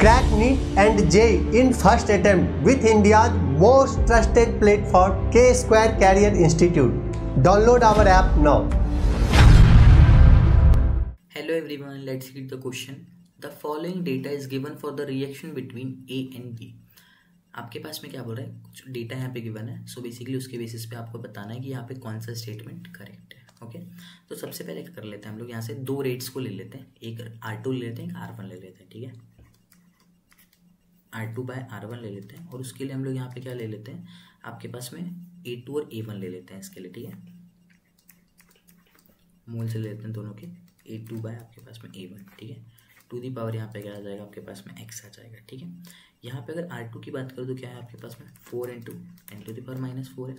Crack NEET and JEE in first attempt with India's most trusted platform, K-Square Career Institute. Download our app now. Hello everyone, let's read the question. The following data is given for the reaction between A and B. आपके पास में क्या बोल रहा है, कुछ data यहाँ पे गिवन है. सो बेसिकली उसके बेसिस पे आपको बताना है कि यहाँ पे कौन सा स्टेटमेंट करेक्ट है. ओके, तो सबसे पहले क्या कर लेते हैं हम लोग, यहाँ से दो रेट्स को ले लेते हैं. एक R2 ले लेते हैं, एक R1 ले लेते हैं. ठीक है, R2 बाय R1 ले लेते हैं. और उसके लिए हम लोग यहाँ पे क्या ले लेते हैं, आपके पास में A2 और A1 ले लेते हैं इसके लिए. ठीक है, मूल से ले लेते हैं दोनों के. A2 बाय आपके पास में A1. ठीक है, टू दी पावर यहाँ पे क्या आ जाएगा, आपके पास में x आ जाएगा. ठीक है, यहाँ पे अगर R2 की बात करो तो क्या है आपके पास में 4 into 10 to the power minus 4 है.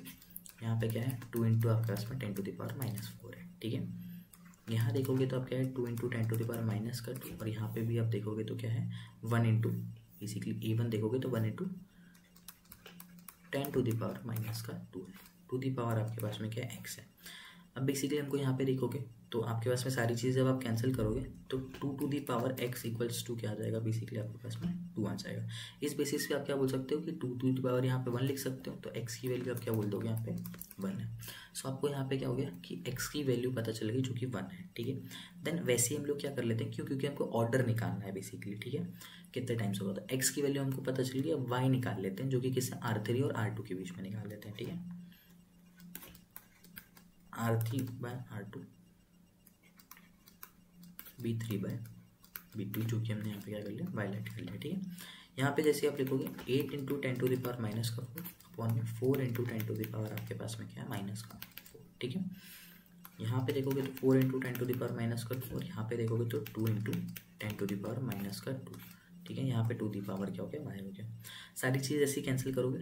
यहाँ पे क्या है 2 इंटू आपके पास में 10 टू द पावर माइनस 4 है. ठीक है, यहाँ देखोगे तो आप क्या है 2 into 10 to the power minus का 2. और यहाँ पे भी आप देखोगे तो क्या है 1 इंटू बेसिकली A1 देखोगे तो 1 into 10 to the power minus का 2 है. टू दी पावर आपके पास में क्या है x है. अब बेसिकली हमको यहाँ पे देखोगे तो आपके पास में सारी चीज़ें जब आप कैंसिल करोगे तो 2 to the power x equals to क्या आ जाएगा, बेसिकली आपके पास में 2 आ जाएगा. इस बेसिस पे आप क्या बोल सकते हो कि 2 टू दी पावर यहाँ पे 1 लिख सकते हो. तो x की वैल्यू आप क्या बोल दोगे, यहाँ पे 1 है. सो आपको यहाँ पे क्या हो गया कि x की वैल्यू पता चल गई जो कि 1 है. ठीक है, देन वैसे ही हम लोग क्या कर लेते हैं, क्योंकि हमको ऑर्डर निकालना है बेसिकली. ठीक है, कितने टाइम्स होगा, तो x की वैल्यू हमको पता चल गई. अब y निकाल लेते हैं जो कि किससे R3 और R2 के बीच में निकाल लेते हैं. ठीक है, R3 bye R2 B3 bye B2 जो कि हमने यहाँ पे क्या कर लिया, वायलेट कर लिया. ठीक है, यहाँ पे जैसे आप लिखोगे 8 into 10 to the power minus का 4 अपॉन में 4 इंटू 10 टू द पावर आपके पास में क्या है माइनस का 4. ठीक है, यहाँ पे देखोगे तो 4 into 10 to the power minus का 2. यहाँ पे देखोगे तो 2 into 10 to the power minus का 2. ठीक है, यहाँ पे 2 दी पावर क्या हो गया, y हो गया. सारी चीज़ ऐसी कैंसिल करोगे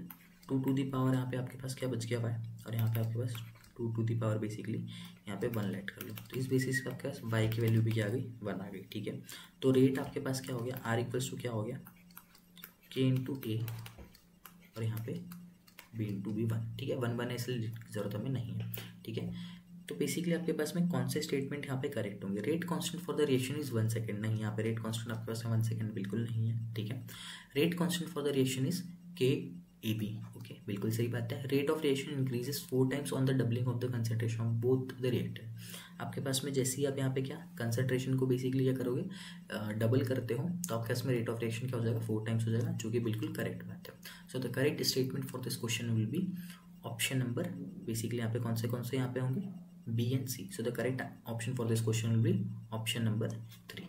2 टू दी पावर यहाँ पे आपके पास क्या बच गया y. और यहाँ पे आपके पास 2 टू दी पावर बेसिकली यहाँ पे 1 लेट कर लो. तो इस बेसिस पे आपके पास y की वैल्यू भी क्या आ गई, 1 आ गई. ठीक है, तो रेट आपके पास क्या हो गया, r इक्वल्स टू क्या हो गया k इंटू ए और यहाँ पे b इंटू बी 1. ठीक है, 1 इसलिए जरूरत हमें नहीं है. ठीक है, तो बेसिकली आपके पास में कौन से स्टेटमेंट यहाँ पे करेक्ट होंगे. Rate constant for the reaction is 1 second. नहीं, यहाँ पे रेट कांस्टेंट आपके पास 1 सेकंड बिल्कुल नहीं है. ठीक है, rate constant for the reaction is KAB. Okay, बिल्कुल सही बात है. Rate of reaction increases 4 times on the doubling of the concentration of both the reactor. आपके पास में जैसे ही आप यहाँ पे क्या कंसंट्रेशन को बेसिकली क्या करोगे, डबल करते हो तो आपके पास में रेट ऑफ रिएक्शन क्या हो जाएगा, 4 टाइम्स हो जाएगा, जो कि बिल्कुल करेक्ट बात है. So the correct statement for this question will be option number, basically यहाँ पे कौन से यहाँ पे होंगे, B and C. So the correct option for this question will be option number 3.